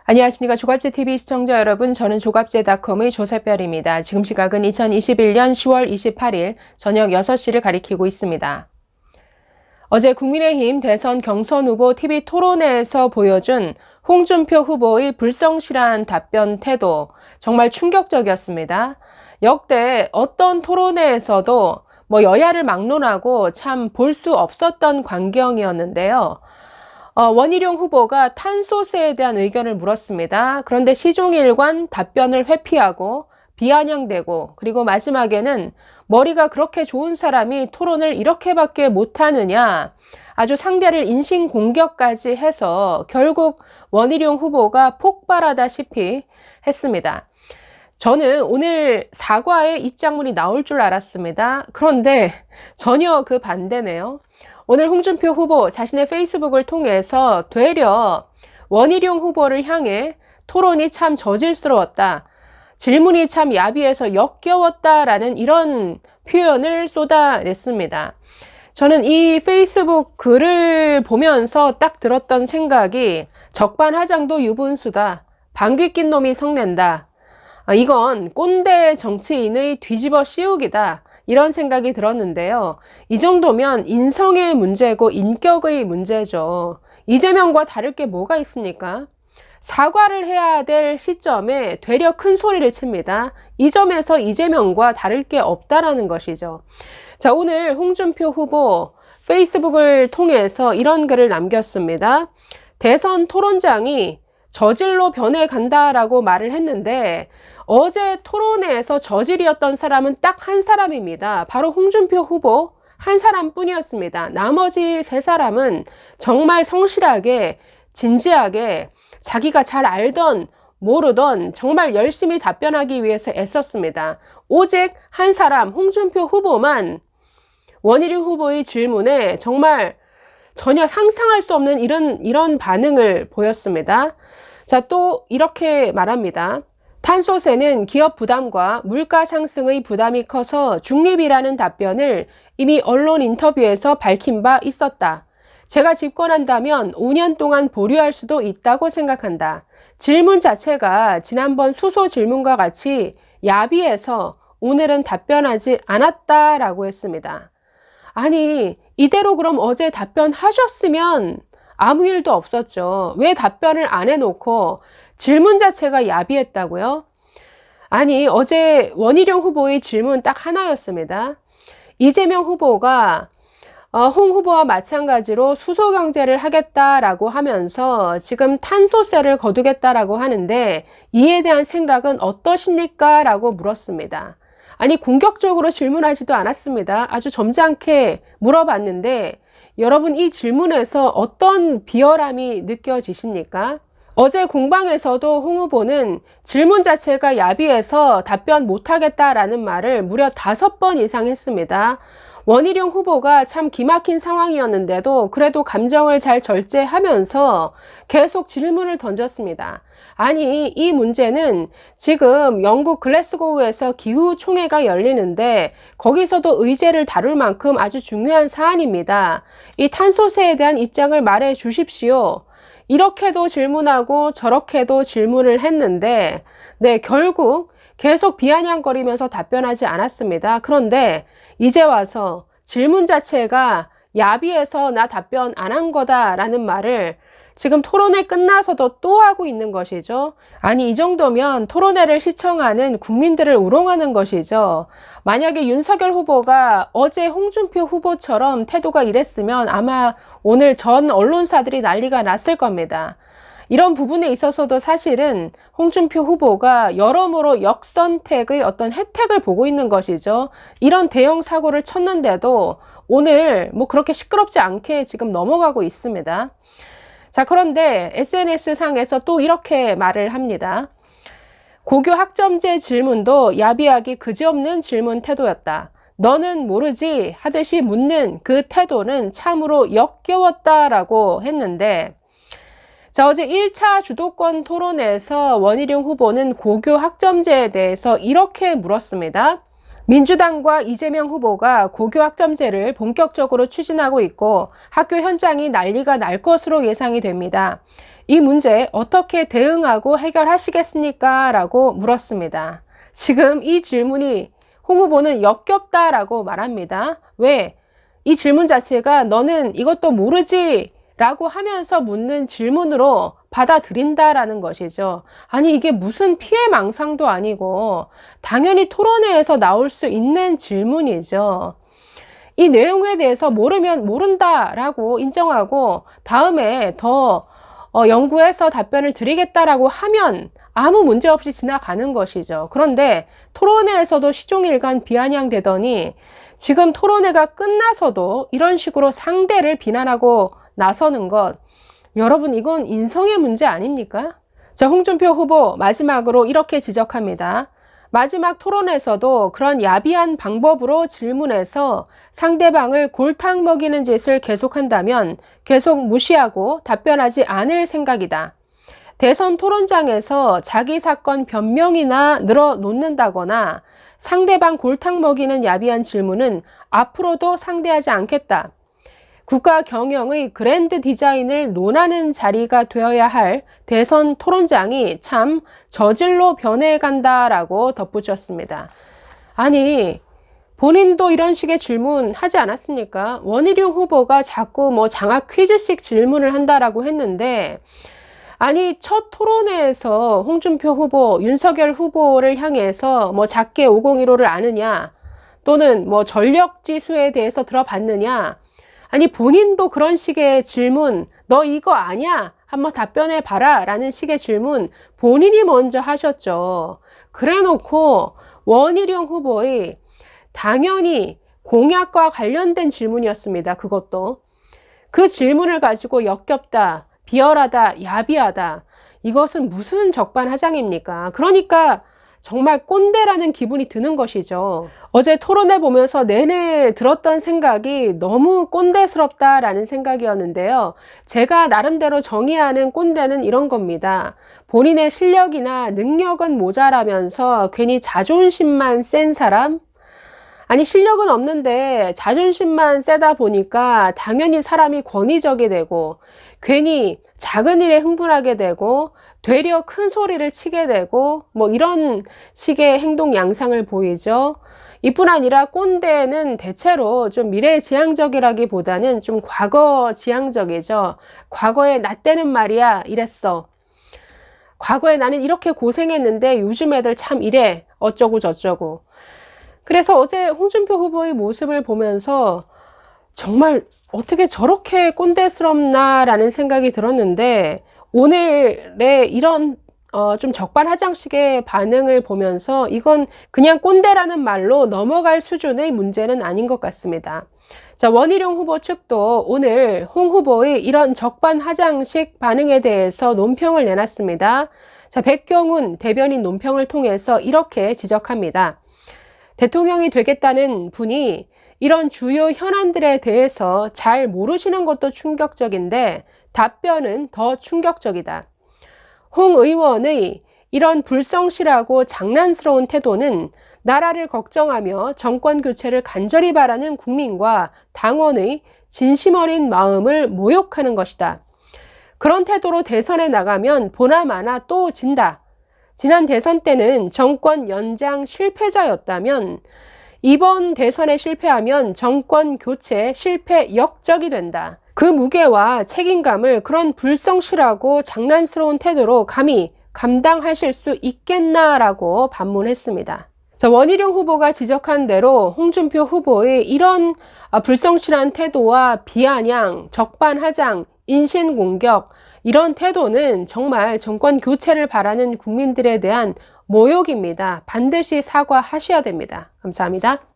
안녕하십니까. 조갑제TV 시청자 여러분, 저는 조갑제닷컴의 조세별입니다. 지금 시각은 2021년 10월 28일 저녁 6시를 가리키고 있습니다. 어제 국민의힘 대선 경선 후보 TV 토론회에서 보여준 홍준표 후보의 불성실한 답변 태도, 정말 충격적이었습니다. 역대 어떤 토론회에서도 여야를 막론하고 참 볼 수 없었던 광경이었는데요. 원희룡 후보가 탄소세에 대한 의견을 물었습니다. 그런데 시종일관 답변을 회피하고 비아냥대고, 그리고 마지막에는 머리가 그렇게 좋은 사람이 토론을 이렇게밖에 못하느냐, 아주 상대를 인신공격까지 해서 결국 원희룡 후보가 폭발하다시피 했습니다. 저는 오늘 사과의 입장문이 나올 줄 알았습니다. 그런데 전혀 그 반대네요. 오늘 홍준표 후보 자신의 페이스북을 통해서 되려 원희룡 후보를 향해 토론이 참 저질스러웠다, 질문이 참 야비해서 역겨웠다라는 이런 표현을 쏟아냈습니다. 저는 이 페이스북 글을 보면서 딱 들었던 생각이, 적반하장도 유분수다, 방귀 낀 놈이 성낸다, 이건 꼰대 정치인의 뒤집어 씌우기다, 이런 생각이 들었는데요. 이 정도면 인성의 문제고 인격의 문제죠. 이재명과 다를 게 뭐가 있습니까? 사과를 해야 될 시점에 되려 큰 소리를 칩니다. 이 점에서 이재명과 다를 게 없다라는 것이죠. 자, 오늘 홍준표 후보 페이스북을 통해서 이런 글을 남겼습니다. 대선 토론장이 저질로 변해간다라고 말을 했는데, 어제 토론회에서 저질이었던 사람은 딱 한 사람입니다. 바로 홍준표 후보 한 사람뿐이었습니다. 나머지 세 사람은 정말 성실하게, 진지하게 자기가 잘 알던 모르던 정말 열심히 답변하기 위해서 애썼습니다. 오직 한 사람, 홍준표 후보만 원희룡 후보의 질문에 정말 전혀 상상할 수 없는 이런 반응을 보였습니다. 자, 또 이렇게 말합니다. 탄소세는 기업 부담과 물가 상승의 부담이 커서 중립이라는 답변을 이미 언론 인터뷰에서 밝힌 바 있었다. 제가 집권한다면 5년 동안 보류할 수도 있다고 생각한다. 질문 자체가 지난번 수소 질문과 같이 야비해서 오늘은 답변하지 않았다라고 했습니다. 아니, 이대로 그럼 어제 답변하셨으면 아무 일도 없었죠. 왜 답변을 안 해놓고 질문 자체가 야비했다고요? 아니, 어제 원희룡 후보의 질문 딱 하나였습니다. 이재명 후보가 홍 후보와 마찬가지로 수소 경제를 하겠다라고 하면서 지금 탄소세를 거두겠다라고 하는데, 이에 대한 생각은 어떠십니까? 라고 물었습니다. 아니, 공격적으로 질문하지도 않았습니다. 아주 점잖게 물어봤는데, 여러분, 이 질문에서 어떤 비열함이 느껴지십니까? 어제 공방에서도 홍 후보는 질문 자체가 야비해서 답변 못하겠다라는 말을 무려 5번 이상 했습니다. 원희룡 후보가 참 기막힌 상황이었는데도 그래도 감정을 잘 절제하면서 계속 질문을 던졌습니다. 아니, 이 문제는 지금 영국 글래스고우에서 기후총회가 열리는데 거기서도 의제를 다룰 만큼 아주 중요한 사안입니다. 이 탄소세에 대한 입장을 말해 주십시오. 이렇게도 질문하고 저렇게도 질문을 했는데, 네, 결국 계속 비아냥거리면서 답변하지 않았습니다. 그런데 이제 와서 질문 자체가 야비해서 나 답변 안 한 거다라는 말을 지금 토론회 끝나서도 또 하고 있는 것이죠. 아니, 이 정도면 토론회를 시청하는 국민들을 우롱하는 것이죠. 만약에 윤석열 후보가 어제 홍준표 후보처럼 태도가 이랬으면 아마 오늘 전 언론사들이 난리가 났을 겁니다. 이런 부분에 있어서도 사실은 홍준표 후보가 여러모로 역선택의 어떤 혜택을 보고 있는 것이죠. 이런 대형 사고를 쳤는데도 오늘 그렇게 시끄럽지 않게 지금 넘어가고 있습니다. 자, 그런데 SNS 상에서 또 이렇게 말을 합니다. 고교 학점제 질문도 야비하기 그지없는 질문 태도였다. 너는 모르지 하듯이 묻는 그 태도는 참으로 역겨웠다라고 했는데, 자, 어제 1차 주도권 토론에서 원희룡 후보는 고교 학점제에 대해서 이렇게 물었습니다. 민주당과 이재명 후보가 고교 학점제를 본격적으로 추진하고 있고 학교 현장이 난리가 날 것으로 예상이 됩니다. 이 문제 어떻게 대응하고 해결하시겠습니까? 라고 물었습니다. 지금 이 질문이 홍 후보는 역겹다라고 말합니다. 왜? 이 질문 자체가 너는 이것도 모르지? 라고 하면서 묻는 질문으로 받아들인다라는 것이죠. 아니, 이게 무슨 피해망상도 아니고 당연히 토론회에서 나올 수 있는 질문이죠. 이 내용에 대해서 모르면 모른다라고 인정하고 다음에 더 연구해서 답변을 드리겠다라고 하면 아무 문제 없이 지나가는 것이죠. 그런데 토론회에서도 시종일관 비아냥대더니 지금 토론회가 끝나서도 이런 식으로 상대를 비난하고 나서는 것, 여러분 이건 인성의 문제 아닙니까? 자, 홍준표 후보 마지막으로 이렇게 지적합니다. 마지막 토론에서도 그런 야비한 방법으로 질문해서 상대방을 골탕 먹이는 짓을 계속한다면 계속 무시하고 답변하지 않을 생각이다. 대선 토론장에서 자기 사건 변명이나 늘어놓는다거나 상대방 골탕 먹이는 야비한 질문은 앞으로도 상대하지 않겠다. 국가 경영의 그랜드 디자인을 논하는 자리가 되어야 할 대선 토론장이 참 저질로 변해간다라고 덧붙였습니다. 아니, 본인도 이런 식의 질문 하지 않았습니까? 원희룡 후보가 자꾸 뭐 장학 퀴즈식 질문을 한다라고 했는데, 아니, 첫 토론회에서 홍준표 후보, 윤석열 후보를 향해서 뭐 작게 5015를 아느냐, 또는 뭐 전력 지수에 대해서 들어봤느냐, 아니, 본인도 그런 식의 질문, 너 이거 아냐? 한번 답변해 봐라 라는 식의 질문 본인이 먼저 하셨죠. 그래 놓고 원희룡 후보의 당연히 공약과 관련된 질문이었습니다. 그것도. 그 질문을 가지고 역겹다, 비열하다, 야비하다. 이것은 무슨 적반하장입니까? 그러니까 정말 꼰대라는 기분이 드는 것이죠. 어제 토론회 보면서 내내 들었던 생각이 너무 꼰대스럽다라는 생각이었는데요. 제가 나름대로 정의하는 꼰대는 이런 겁니다. 본인의 실력이나 능력은 모자라면서 괜히 자존심만 센 사람? 아니, 실력은 없는데 자존심만 세다 보니까 당연히 사람이 권위적이 되고 괜히 작은 일에 흥분하게 되고 되려 큰 소리를 치게 되고 뭐 이런 식의 행동 양상을 보이죠. 이뿐 아니라 꼰대는 대체로 좀 미래지향적이라기보다는 좀 과거지향적이죠. 과거에 나 때는 말이야 이랬어. 과거에 나는 이렇게 고생했는데 요즘 애들 참 이래 어쩌고 저쩌고. 그래서 어제 홍준표 후보의 모습을 보면서 정말 어떻게 저렇게 꼰대스럽나라는 생각이 들었는데 오늘의 이런 좀 적반하장식의 반응을 보면서 이건 그냥 꼰대라는 말로 넘어갈 수준의 문제는 아닌 것 같습니다. 자, 원희룡 후보 측도 오늘 홍 후보의 이런 적반하장식 반응에 대해서 논평을 내놨습니다. 자, 백경훈 대변인 논평을 통해서 이렇게 지적합니다. 대통령이 되겠다는 분이 이런 주요 현안들에 대해서 잘 모르시는 것도 충격적인데 답변은 더 충격적이다. 홍 의원의 이런 불성실하고 장난스러운 태도는 나라를 걱정하며 정권 교체를 간절히 바라는 국민과 당원의 진심 어린 마음을 모욕하는 것이다. 그런 태도로 대선에 나가면 보나마나 또 진다. 지난 대선 때는 정권 연장 실패자였다면 이번 대선에 실패하면 정권 교체 실패 역적이 된다. 그 무게와 책임감을 그런 불성실하고 장난스러운 태도로 감히 감당하실 수 있겠나라고 반문했습니다. 자, 원희룡 후보가 지적한 대로 홍준표 후보의 이런 불성실한 태도와 비아냥, 적반하장, 인신공격 이런 태도는 정말 정권 교체를 바라는 국민들에 대한 모욕입니다. 반드시 사과하셔야 됩니다. 감사합니다.